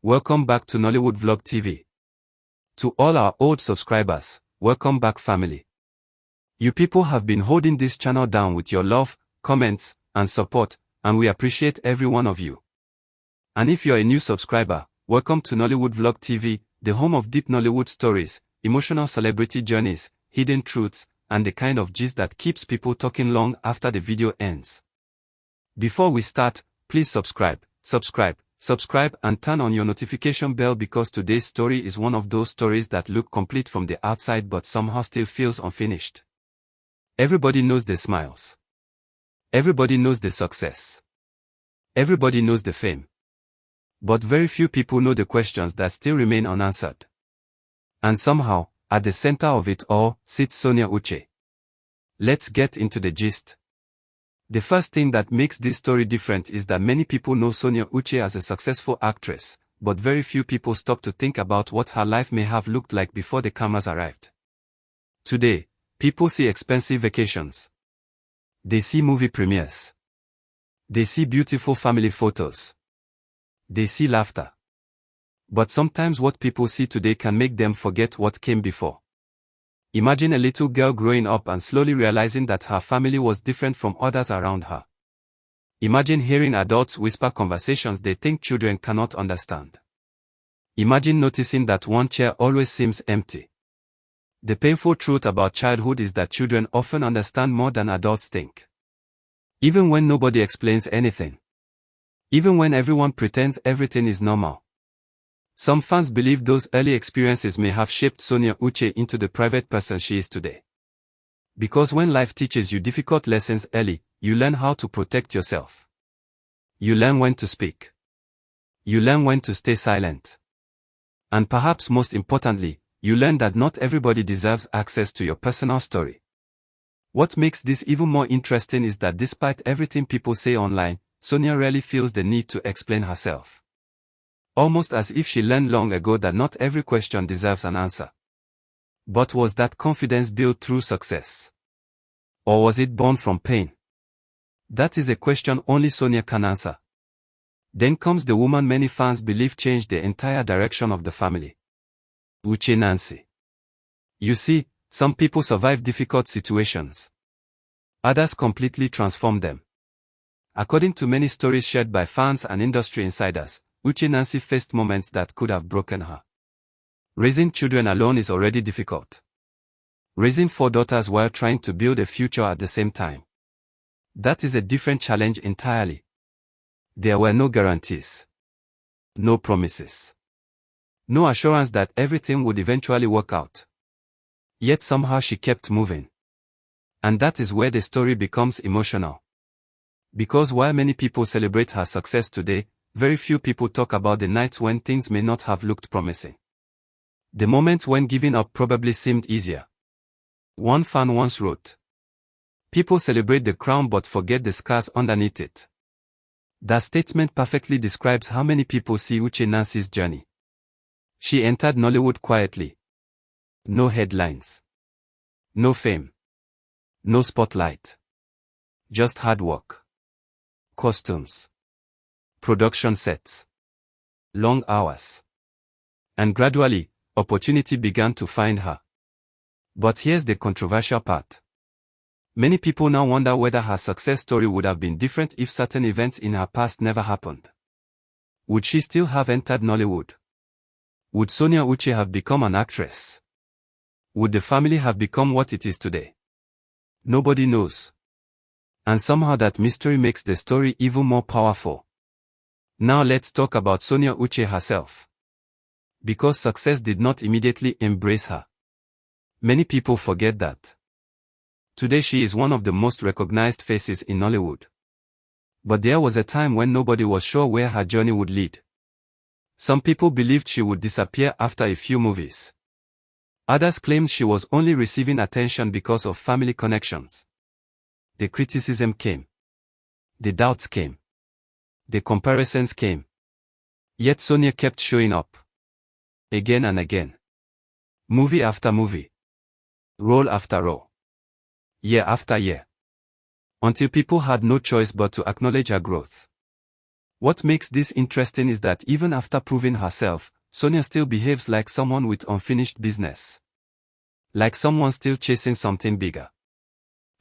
Welcome back to NollywoodVlog TV. To all our old subscribers, welcome back family. You people have been holding this channel down with your love, comments, and support, and we appreciate every one of you. And if you're a new subscriber, welcome to NollywoodVlog TV, the home of deep Nollywood stories, emotional celebrity journeys, hidden truths, and the kind of gist that keeps people talking long after the video ends. Before we start, please subscribe, and turn on your notification bell because today's story is one of those stories that look complete from the outside but somehow still feels unfinished. Everybody knows the smiles. Everybody knows the success. Everybody knows the fame. But very few people know the questions that still remain unanswered. And somehow, at the center of it all, sits Sonia Uche. Let's get into the gist. The first thing that makes this story different is that many people know Sonia Uche as a successful actress, but very few people stop to think about what her life may have looked like before the cameras arrived. Today, people see expensive vacations. They see movie premieres. They see beautiful family photos. They see laughter. But sometimes what people see today can make them forget what came before. Imagine a little girl growing up and slowly realizing that her family was different from others around her. Imagine hearing adults whisper conversations they think children cannot understand. Imagine noticing that one chair always seems empty. The painful truth about childhood is that children often understand more than adults think. Even when nobody explains anything. Even when everyone pretends everything is normal. Some fans believe those early experiences may have shaped Sonia Uche into the private person she is today. Because when life teaches you difficult lessons early, you learn how to protect yourself. You learn when to speak. You learn when to stay silent. And perhaps most importantly, you learn that not everybody deserves access to your personal story. What makes this even more interesting is that despite everything people say online, Sonia rarely feels the need to explain herself. Almost as if she learned long ago that not every question deserves an answer. But was that confidence built through success? Or was it born from pain? That is a question only Sonia can answer. Then comes the woman many fans believe changed the entire direction of the family. Uche Nancy. You see, some people survive difficult situations. Others completely transform them. According to many stories shared by fans and industry insiders, Uche Nancy faced moments that could have broken her. Raising children alone is already difficult. Raising 4 daughters while trying to build a future at the same time. That is a different challenge entirely. There were no guarantees. No promises. No assurance that everything would eventually work out. Yet somehow she kept moving. And that is where the story becomes emotional. Because while many people celebrate her success today, very few people talk about the nights when things may not have looked promising. The moments when giving up probably seemed easier. One fan once wrote, "People celebrate the crown but forget the scars underneath it." That statement perfectly describes how many people see Uche Nancy's journey. She entered Nollywood quietly. No headlines. No fame. No spotlight. Just hard work. Costumes. Production sets. Long hours. And gradually, opportunity began to find her. But here's the controversial part. Many people now wonder whether her success story would have been different if certain events in her past never happened. Would she still have entered Nollywood? Would Sonia Uche have become an actress? Would the family have become what it is today? Nobody knows. And somehow that mystery makes the story even more powerful. Now let's talk about Sonia Uche herself. Because success did not immediately embrace her. Many people forget that. Today she is one of the most recognized faces in Nollywood. But there was a time when nobody was sure where her journey would lead. Some people believed she would disappear after a few movies. Others claimed she was only receiving attention because of family connections. The criticism came. The doubts came. The comparisons came. Yet Sonia kept showing up. Again and again. Movie after movie. Role after role. Year after year. Until people had no choice but to acknowledge her growth. What makes this interesting is that even after proving herself, Sonia still behaves like someone with unfinished business. Like someone still chasing something bigger.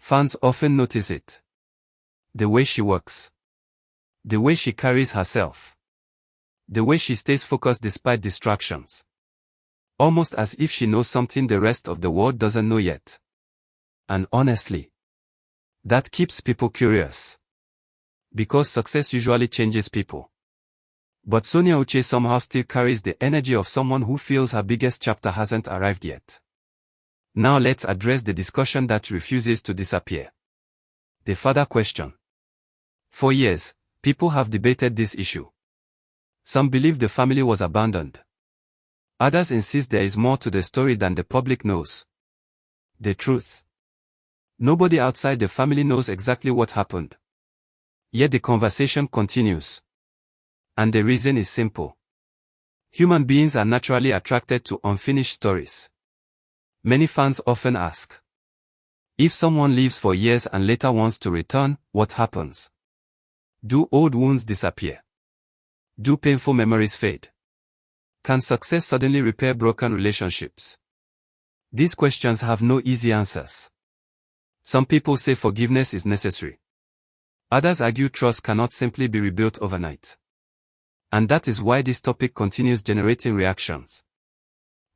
Fans often notice it. The way she works. The way she carries herself. The way she stays focused despite distractions. Almost as if she knows something the rest of the world doesn't know yet. And honestly, that keeps people curious. Because success usually changes people. But Sonia Uche somehow still carries the energy of someone who feels her biggest chapter hasn't arrived yet. Now let's address the discussion that refuses to disappear. The father question. For years, people have debated this issue. Some believe the family was abandoned. Others insist there is more to the story than the public knows. The truth. Nobody outside the family knows exactly what happened. Yet the conversation continues. And the reason is simple. Human beings are naturally attracted to unfinished stories. Many fans often ask, if someone leaves for years and later wants to return, what happens? Do old wounds disappear? Do painful memories fade? Can success suddenly repair broken relationships? These questions have no easy answers. Some people say forgiveness is necessary. Others argue trust cannot simply be rebuilt overnight. And that is why this topic continues generating reactions.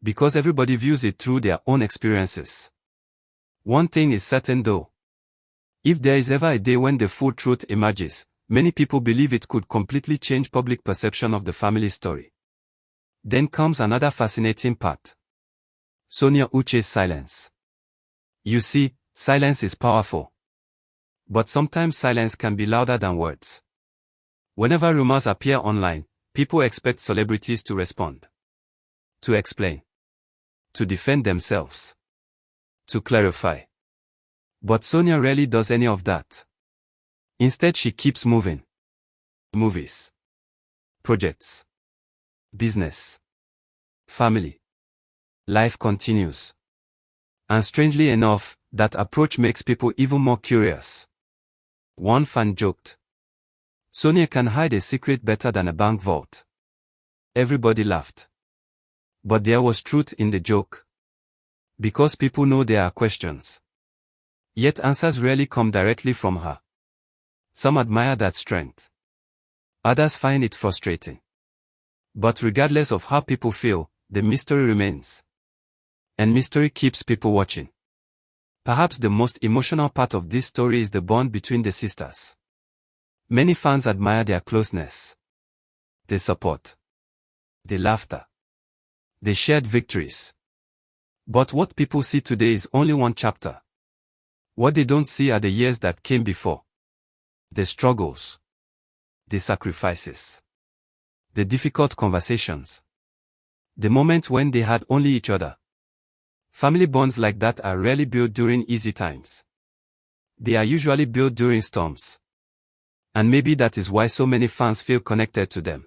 Because everybody views it through their own experiences. One thing is certain though. If there is ever a day when the full truth emerges, many people believe it could completely change public perception of the family story. Then comes another fascinating part. Sonia Uche's silence. You see, silence is powerful. But sometimes silence can be louder than words. Whenever rumors appear online, people expect celebrities to respond. To explain. To defend themselves. To clarify. But Sonia rarely does any of that. Instead she keeps moving. Movies. Projects. Business. Family. Life continues. And strangely enough, that approach makes people even more curious. One fan joked, Sonia can hide a secret better than a bank vault. Everybody laughed. But there was truth in the joke. Because people know there are questions. Yet answers rarely come directly from her. Some admire that strength. Others find it frustrating. But regardless of how people feel, the mystery remains. And mystery keeps people watching. Perhaps the most emotional part of this story is the bond between the sisters. Many fans admire their closeness. The support. The laughter. The shared victories. But what people see today is only one chapter. What they don't see are the years that came before. The struggles. The sacrifices. The difficult conversations. The moments when they had only each other. Family bonds like that are rarely built during easy times. They are usually built during storms. And maybe that is why so many fans feel connected to them.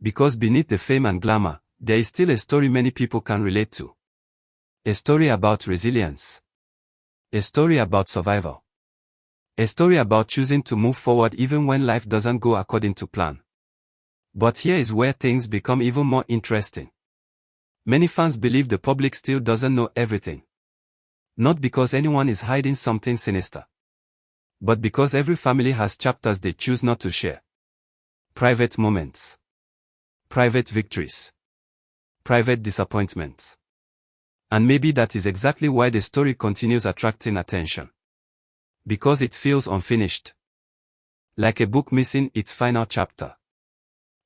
Because beneath the fame and glamour, there is still a story many people can relate to. A story about resilience. A story about survival. A story about choosing to move forward even when life doesn't go according to plan. But here is where things become even more interesting. Many fans believe the public still doesn't know everything. Not because anyone is hiding something sinister. But because every family has chapters they choose not to share. Private moments. Private victories. Private disappointments. And maybe that is exactly why the story continues attracting attention. Because it feels unfinished. Like a book missing its final chapter.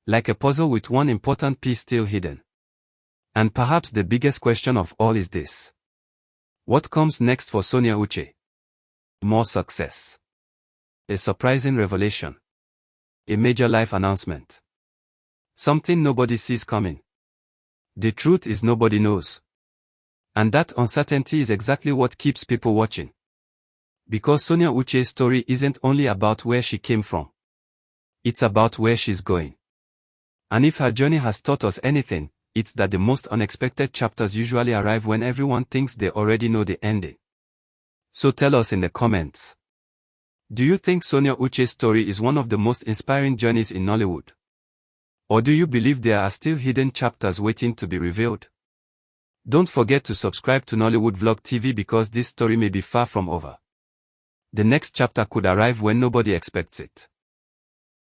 Like a puzzle with one important piece still hidden. And perhaps the biggest question of all is this. What comes next for Sonia Uche? More success. A surprising revelation. A major life announcement. Something nobody sees coming. The truth is nobody knows. And that uncertainty is exactly what keeps people watching. Because Sonia Uche's story isn't only about where she came from. It's about where she's going. And if her journey has taught us anything, it's that the most unexpected chapters usually arrive when everyone thinks they already know the ending. So tell us in the comments. Do you think Sonia Uche's story is one of the most inspiring journeys in Nollywood? Or do you believe there are still hidden chapters waiting to be revealed? Don't forget to subscribe to NollywoodVlog TV because this story may be far from over. The next chapter could arrive when nobody expects it.